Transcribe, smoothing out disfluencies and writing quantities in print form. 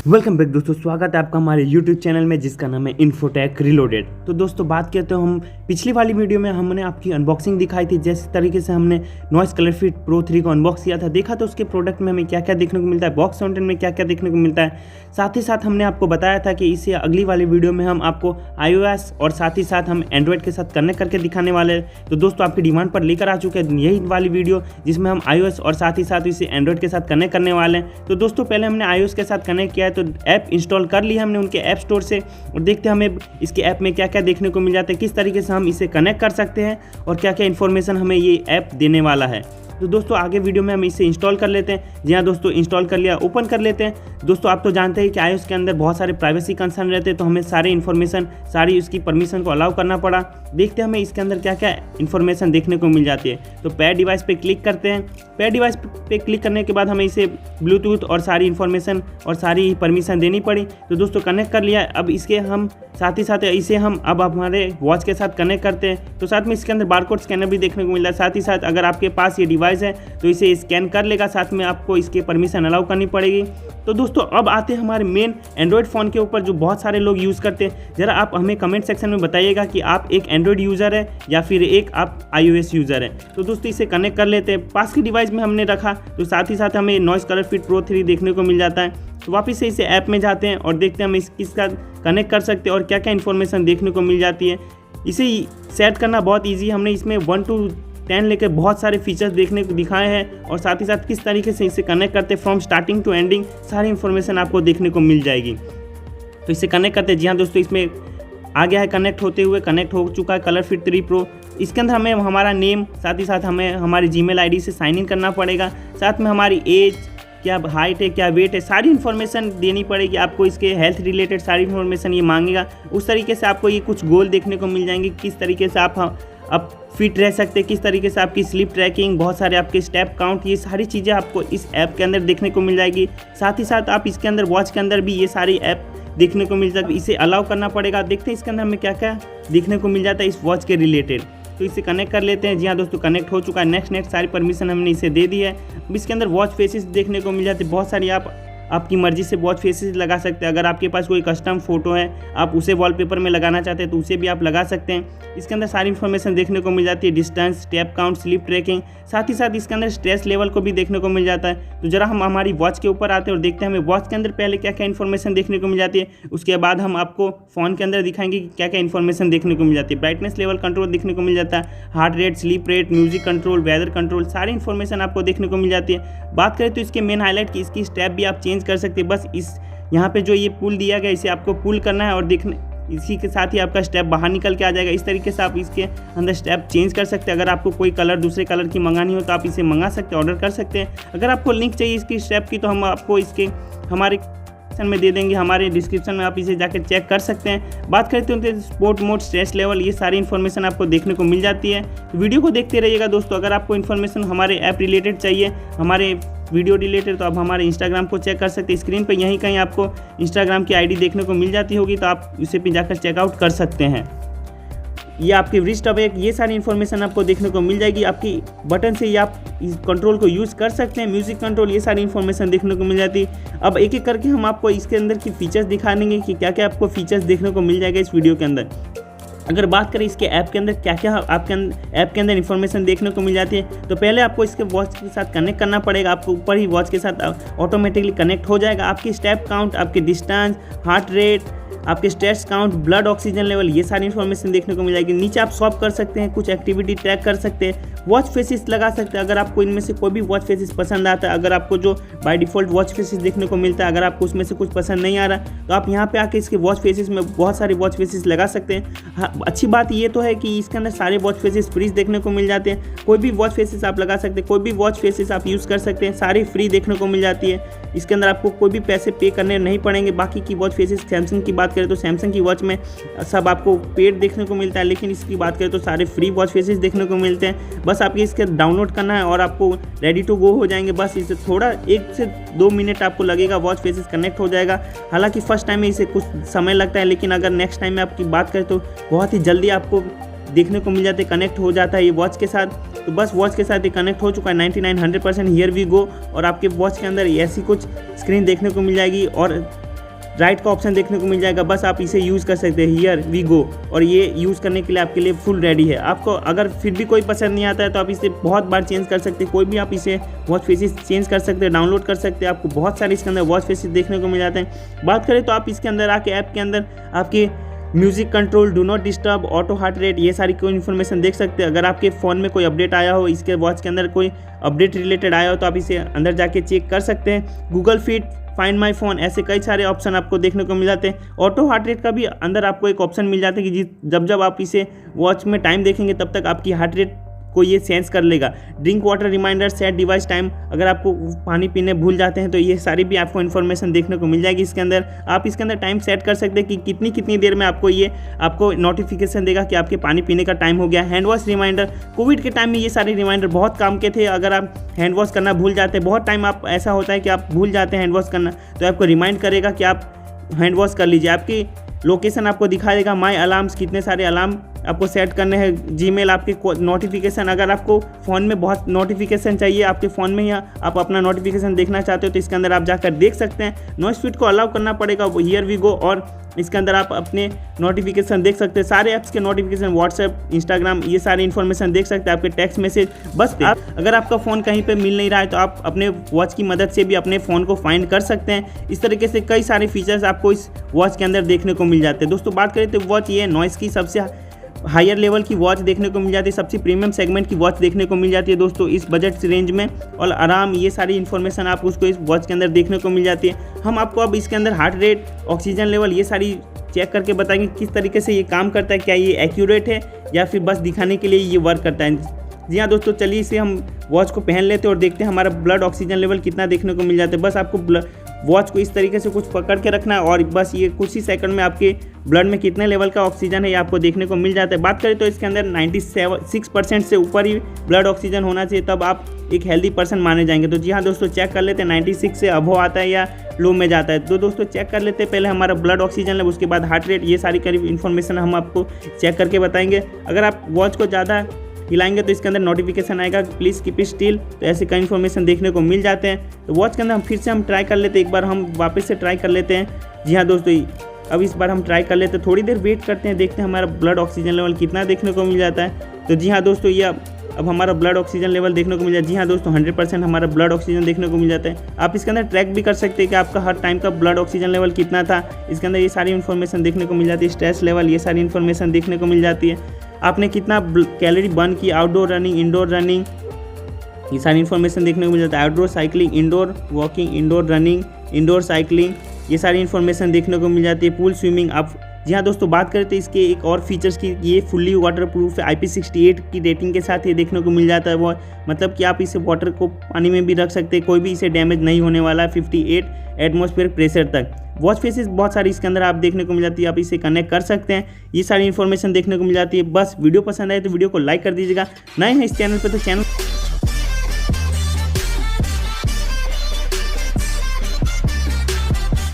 Welcome back दोस्तों, स्वागत है आपका हमारे YouTube चैनल में जिसका नाम है InfoTech रिलोडेड। तो दोस्तों बात करते हो हम पिछली वाली वीडियो में हमने आपकी अनबॉक्सिंग दिखाई थी। जिस तरीके से हमने नॉइस ColorFit Pro 3 को अनबॉक्स किया था, देखा तो उसके प्रोडक्ट में हमें क्या क्या देखने को मिलता है, बॉक्स कंटेंट में क्या क्या देखने को मिलता है। साथ ही साथ हमने आपको बताया था कि इसे अगली वाली वीडियो में हम आपको iOS और साथ ही साथ हम एंड्रॉयड के साथ कनेक्ट करके दिखाने वाले हैं। तो दोस्तों आपकी डिमांड पर लेकर आ चुके हैं यही वाली वीडियो जिसमें हम iOS और साथ ही साथ इसे एंड्रॉयड के साथ कनेक्ट करने वाले हैं। तो दोस्तों पहले हमने iOS के साथ कनेक्ट किया है, तो ऐप इंस्टॉल कर लिया हमने उनके ऐप स्टोर से, और देखते हैं हमें इसके ऐप में क्या क्या देखने को मिल जाता है, किस तरीके से हम इसे कनेक्ट कर सकते हैं और क्या क्या इन्फॉर्मेशन हमें ये ऐप देने वाला है। तो दोस्तों आगे वीडियो में हम इसे इंस्टॉल कर लेते हैं। जी हाँ दोस्तों, इंस्टॉल कर लिया, ओपन कर लेते हैं। दोस्तों आप तो जानते हैं कि iOS के अंदर बहुत सारे प्राइवेसी कंसर्न रहते हैं, तो हमें सारे इन्फॉर्मेशन सारी उसकी परमिशन को अलाउ करना पड़ा। देखते हैं हमें इसके अंदर क्या क्या इन्फॉर्मेशन देखने को मिल जाती है। तो पेयर डिवाइस पे क्लिक करते हैं। पेयर डिवाइस पे क्लिक करने के बाद हमें इसे ब्लूटूथ और सारी इन्फॉर्मेशन और सारी परमिशन देनी पड़ी। तो दोस्तों कनेक्ट कर लिया। अब इसके हम साथ ही साथ इसे हम अब हमारे वॉच के साथ कनेक्ट करते हैं। तो साथ में इसके अंदर बारकोड स्कैनर भी देखने को मिल रहा है। साथ ही साथ अगर आपके पास ये डिवाइस है तो इसे स्कैन कर लेगा, साथ में आपको इसके परमिशन अलाउ करनी पड़ेगी। तो दोस्तों अब आते हैं हमारे मेन एंड्रॉयड फ़ोन के ऊपर जो बहुत सारे लोग यूज़ करते हैं। ज़रा आप हमें कमेंट सेक्शन में बताइएगा कि आप एक एंड्रॉयड यूज़र है या फिर एक आप iOS यूज़र है। तो दोस्तों इसे कनेक्ट कर लेते हैं। पास की डिवाइस में हमने रखा, तो साथ ही साथ हमें नॉइस ColorFit Pro 3 देखने को मिल जाता है। तो वापस से इसे ऐप में जाते हैं और देखते हैं हम इसका कनेक्ट कर सकते हैं और क्या क्या इन्फॉर्मेशन देखने को मिल जाती है। इसे सेट करना बहुत ईजी है। हमने इसमें 1 to 10 लेकर बहुत सारे फीचर्स देखने को दिखाए हैं और साथ ही साथ किस तरीके से इसे कनेक्ट करते हैं फ्रॉम स्टार्टिंग टू एंडिंग सारी इन्फॉर्मेशन आपको देखने को मिल जाएगी। तो इसे कनेक्ट करते हैं। जी हाँ दोस्तों, इसमें आ गया है कनेक्ट होते हुए, कनेक्ट हो चुका है ColorFit 3 Pro। इसके अंदर हमें हमारा नेम, साथ ही साथ हमें हमारी Gmail ID से साइन इन करना पड़ेगा। साथ में हमारी एज, क्या हाइट है, क्या वेट है, सारी इन्फॉर्मेशन देनी पड़ेगी आपको। इसके हेल्थ रिलेटेड सारी इन्फॉर्मेशन ये मांगेगा। उस तरीके से आपको ये कुछ गोल देखने को मिल जाएंगे, किस तरीके से आप फिट रह सकते हैं, किस तरीके से आपकी स्लीप ट्रैकिंग, बहुत सारे आपके स्टेप काउंट, ये सारी चीज़ें आपको इस ऐप के अंदर देखने को मिल जाएगी। साथ ही साथ आप इसके अंदर वॉच के अंदर भी ये सारी ऐप देखने को मिल जाएगी। इसे अलाउ करना पड़ेगा। देखते हैं इसके अंदर हमें क्या क्या देखने को मिल जाता है इस वॉच के रिलेटेड। तो इसे कनेक्ट कर लेते हैं। जी हाँ दोस्तों, कनेक्ट हो चुका है। नेक्स्ट सारी परमिशन हमने इसे दे दी है। अब इसके अंदर वॉच फेसेस देखने को मिल जाते हैं बहुत सारी। आप आपकी मर्जी से वॉच फेसेस लगा सकते हैं। अगर आपके पास कोई कस्टम फोटो है, आप उसे वॉलपेपर में लगाना चाहते हैं तो उसे भी आप लगा सकते हैं। इसके अंदर सारी इन्फॉर्मेशन देखने को मिल जाती है, distance, step count, sleep tracking. साथ ही साथ इसके अंदर स्ट्रेस लेवल को भी देखने को मिल जाता है। तो जरा हम हमारी वॉच के ऊपर आते हैं और देखते हैं हमें वॉच के अंदर पहले क्या क्या इन्फॉर्मेशन देखने को मिल जाती है। उसके बाद हम आपको फ़ोन के अंदर दिखाएंगे कि क्या क्या इन्फॉर्मेशन देखने को मिल जाती है। ब्राइटनेस लेवल कंट्रोल देखने को मिल जाता है, heart rate, sleep rate, music control, weather control, सारी इन्फॉर्मेशन आपको देखने को मिल जाती है। बात करें तो इसके मेन हाईलाइट की इसकी स्टेप भी आप चेंज कर सकते हैं। बस इस यहाँ पे जो ये पुल दिया गया इसे आपको पुल करना है और देखने इसी के साथ ही आपका स्टेप बाहर निकल के आ जाएगा। इस तरीके से आप इसके अंदर स्टेप चेंज कर सकते हैं। अगर आपको कोई कलर दूसरे कलर की मंगानी हो तो आप इसे मंगा सकते हैं, ऑर्डर कर सकते हैं। अगर आपको लिंक चाहिए इसकी स्टेप की तो हम आपको इसके हमारे में दे देंगे, हमारे डिस्क्रिप्शन में आप इसे जाकर चेक कर सकते हैं। बात करते हैं स्पोर्ट मोड, स्ट्रेस लेवल, ये सारी इन्फॉर्मेशन आपको देखने को मिल जाती है। तो वीडियो को देखते रहिएगा दोस्तों। अगर आपको इन्फॉर्मेशन हमारे ऐप रिलेटेड चाहिए, हमारे वीडियो रिलेटेड, तो आप हमारे इंस्टाग्राम को चेक कर सकते हैं। स्क्रीन पर यहीं कहीं आपको इंस्टाग्राम की ID देखने को मिल जाती होगी, तो आप उसे भी जाकर चेकआउट कर सकते हैं। ये आपकी रिस्ट अब एक ये सारी इन्फॉर्मेशन आपको देखने को मिल जाएगी। आपकी बटन से ये आप इस कंट्रोल को यूज़ कर सकते हैं। म्यूज़िक कंट्रोल, ये सारी इन्फॉर्मेशन देखने को मिल जाती है। अब एक एक करके हम आपको इसके अंदर की फीचर्स दिखा देंगे कि क्या क्या आपको फीचर्स देखने को मिल जाएगा इस वीडियो के अंदर। अगर बात करें इसके ऐप के अंदर क्या क्या आपके ऐप के अंदर इन्फॉर्मेशन देखने को मिल जाती है, तो पहले आपको इसके वॉच के साथ कनेक्ट करना पड़ेगा। आपको ऊपर ही वॉच के साथ ऑटोमेटिकली कनेक्ट हो जाएगा। आपकी स्टेप काउंट, आपके डिस्टेंस, हार्ट रेट, आपके stress count, blood oxygen level, ये सारी इन्फॉर्मेशन देखने को मिल जाएगी। नीचे आप स्वैप कर सकते हैं, कुछ एक्टिविटी ट्रैक कर सकते हैं, वॉच फेसेस लगा सकते हैं। अगर आपको इनमें से कोई भी वॉच फेसेस पसंद आता है, अगर आपको जो बाय डिफ़ॉल्ट वॉच फेसेस देखने को मिलता है, अगर आपको उसमें से कुछ पसंद नहीं आ रहा तो आप यहाँ पे आके इसके वॉच फेसेस में बहुत सारे वॉच फेसेस लगा सकते हैं। हाँ, अच्छी बात ये तो है कि इसके अंदर सारे वॉच फेसेस फ्री देखने को मिल जाते हैं। कोई भी वॉच फेसेस आप लगा सकते हैं, कोई भी वॉच फेसेस आप यूज़ कर सकते हैं, सारी फ्री देखने को मिल जाती है। इसके अंदर आपको कोई भी पैसे पे करने नहीं पड़ेंगे। बाकी की वॉच फेसेस, सैमसंग की बात करें तो सैमसंग की वॉच में सब आपको पेड देखने को मिलता है, लेकिन इसकी बात करें तो सारे फ्री वॉच फेसेस देखने को मिलते हैं। बस आपको इसके डाउनलोड करना है और आपको रेडी टू गो हो जाएंगे। बस इसे थोड़ा 1 से 2 मिनट आपको लगेगा, वॉच फेसेस कनेक्ट हो जाएगा। हालांकि फर्स्ट टाइम में इसे कुछ समय लगता है, लेकिन अगर नेक्स्ट टाइम में आपकी बात करें तो बहुत ही जल्दी आपको देखने को मिल जाते, कनेक्ट हो जाता है ये वॉच के साथ। तो बस वॉच के साथ ये कनेक्ट हो चुका है 99 100%। Here we go. और आपके वॉच के अंदर ऐसी कुछ स्क्रीन देखने को मिल जाएगी और राइट का ऑप्शन देखने को मिल जाएगा, बस आप इसे यूज़ कर सकते हैं, हियर वी गो। और ये यूज़ करने के लिए आपके लिए फुल रेडी है। आपको अगर फिर भी कोई पसंद नहीं आता है तो आप इसे बहुत बार चेंज कर सकते हैं, कोई भी आप इसे वॉच फेसेस चेंज कर सकते हैं, डाउनलोड कर सकते हैं। आपको बहुत सारे इसके अंदर वॉच फेसेस देखने को मिल जाते हैं। बात करें तो आप इसके अंदर आके ऐप के अंदर आपके music control, do not disturb, auto heart rate, ये सारी कोई इन्फॉर्मेशन देख सकते हैं। अगर आपके फ़ोन में कोई अपडेट आया हो, इसके वॉच के अंदर कोई अपडेट रिलेटेड आया हो तो आप इसे अंदर जाके चेक कर सकते हैं। Google fit, find my phone, ऐसे कई सारे ऑप्शन आपको देखने को मिल जाते हैं। ऑटो हार्ट रेट का भी अंदर आपको एक ऑप्शन मिल जाता है कि जब जब आप इसे वॉच में टाइम देखेंगे तब तक आपकी हार्ट रेट को ये सेंस कर लेगा। Drink water reminder, set device time, अगर आपको पानी पीने भूल जाते हैं तो ये सारी भी आपको इन्फॉर्मेशन देखने को मिल जाएगी इसके अंदर। आप इसके अंदर टाइम सेट कर सकते हैं कि कितनी देर में आपको नोटिफिकेशन देगा कि आपके पानी पीने का टाइम हो गया। हैंड वॉश रिमाइंडर, कोविड के टाइम में ये सारे रिमाइंडर बहुत काम के थे। अगर आप हैंड वॉश करना भूल जाते हैं, बहुत टाइम आप ऐसा होता है कि आप भूल जाते हैं हैंड वॉश करना, तो आपको रिमाइंड करेगा कि आप हैंड वॉश कर लीजिए। आपकी लोकेशन आपको दिखा देगा, माई अलार्म्स, कितने सारे अलार्म आपको सेट करने हैं। जीमेल, आपके नोटिफिकेशन, अगर आपको फ़ोन में बहुत नोटिफिकेशन चाहिए, आपके फ़ोन में या आप अपना नोटिफिकेशन देखना चाहते हो तो इसके अंदर आप जाकर देख सकते हैं। नॉइसफिट को अलाउ करना पड़ेगा, हियर वी गो, और इसके अंदर आप अपने नोटिफिकेशन देख सकते हैं, सारे ऐप्स के नोटिफिकेशन, व्हाट्सएप, इंस्टाग्राम, ये सारे इन्फॉर्मेशन देख सकते हैं, आपके टेक्स्ट मैसेज। बस अगर आपका फ़ोन कहीं पे मिल नहीं रहा है तो आप अपने वॉच की मदद से भी अपने फ़ोन को फाइंड कर सकते हैं। इस तरीके से कई सारे फीचर्स आपको इस वॉच के अंदर देखने को मिल जाते हैं। दोस्तों बात करें तो वॉच ये नॉइस की सबसे हायर लेवल की वॉच देखने को मिल जाती है, सबसे प्रीमियम सेगमेंट की वॉच देखने को मिल जाती है दोस्तों इस बजट रेंज में। और आराम, ये सारी इन्फॉर्मेशन आपको उसको इस वॉच के अंदर देखने को मिल जाती है। हम आपको अब इसके अंदर हार्ट रेट, ऑक्सीजन लेवल, ये सारी चेक करके बताएंगे किस तरीके से ये काम करता है, क्या ये एक्यूरेट है या फिर बस दिखाने के लिए ये वर्क करता है। जी हाँ दोस्तों, चलिए इसे हम वॉच को पहन लेते हैं और देखते हैं हमारा ब्लड ऑक्सीजन लेवल कितना देखने को मिल जाता है। बस आपको वॉच को इस तरीके से कुछ पकड़ के रखना है और बस ये कुछ ही सेकंड में आपके ब्लड में कितने लेवल का ऑक्सीजन है ये आपको देखने को मिल जाता है। बात करें तो इसके अंदर 96% से ऊपर ही ब्लड ऑक्सीजन होना चाहिए, तब आप एक हेल्दी पर्सन माने जाएंगे। तो जी हाँ दोस्तों, चेक कर लेते हैं 96 से अबव आता है या लो में जाता है। तो दोस्तों चेक कर लेते हैं पहले हमारा ब्लड ऑक्सीजन लेवल, उसके बाद हार्ट रेट, ये सारी करीब इन्फॉर्मेशन हम आपको चेक करके बताएंगे। अगर आप वॉच को ज़्यादा हिलाएंगे तो इसके अंदर नोटिफिकेशन आएगा, प्लीज़ कीप इट स्टिल, तो ऐसे कई इन्फॉर्मेशन देखने को मिल जाते हैं। तो वॉच के अंदर फिर से हम ट्राई कर लेते हैं, एक बार हम वापस से ट्राई कर लेते हैं। जी हाँ दोस्तों, अब इस बार हम ट्राई कर लेते हैं, थोड़ी देर वेट करते हैं, देखते हैं हमारा ब्लड ऑक्सीजन लेवल कितना देखने को मिल जाता है। तो जी हाँ दोस्तों, ये अब हमारा ब्लड ऑक्सीजन लेवल देखने को मिल जाता है। जी हाँ दोस्तों, 100% हमारा ब्लड ऑक्सीजन देखने को मिल जाता है। आप इसके अंदर ट्रैक भी कर सकते हैं कि आपका हर टाइम का ब्लड ऑक्सीजन लेवल कितना था। इसके अंदर ये सारी इन्फॉर्मेशन देखने को मिल जाती है, स्ट्रेस लेवल, ये सारी इन्फॉर्मेशन देखने को मिल जाती है। आपने कितना कैलोरी बर्न की, आउटडोर रनिंग, इंडोर रनिंग, ये सारी इन्फॉर्मेशन देखने को मिल जाता है। Outdoor cycling, indoor walking, indoor running, indoor cycling, ये सारी इन्फॉर्मेशन देखने को मिल जाती है। Pool swimming. आप जी हाँ दोस्तों, बात करें तो इसके एक और फीचर्स की, ये फुल्ली वाटर प्रूफ है, IP68 की रेटिंग के साथ ये देखने को मिल जाता है। वो मतलब कि आप इसे वाटर को पानी में भी रख सकते हैं, कोई भी इसे डैमेज नहीं होने वाला है 58 एटमॉस्फेयर प्रेशर तक। वॉच फेसेस बहुत सारी इसके अंदर आप देखने को मिल जाती है, आप इसे कनेक्ट कर सकते हैं, ये सारी इन्फॉर्मेशन देखने को मिल जाती है। बस वीडियो पसंद आए तो वीडियो को लाइक कर दीजिएगा, नए हैं इस चैनल पर तो चैनल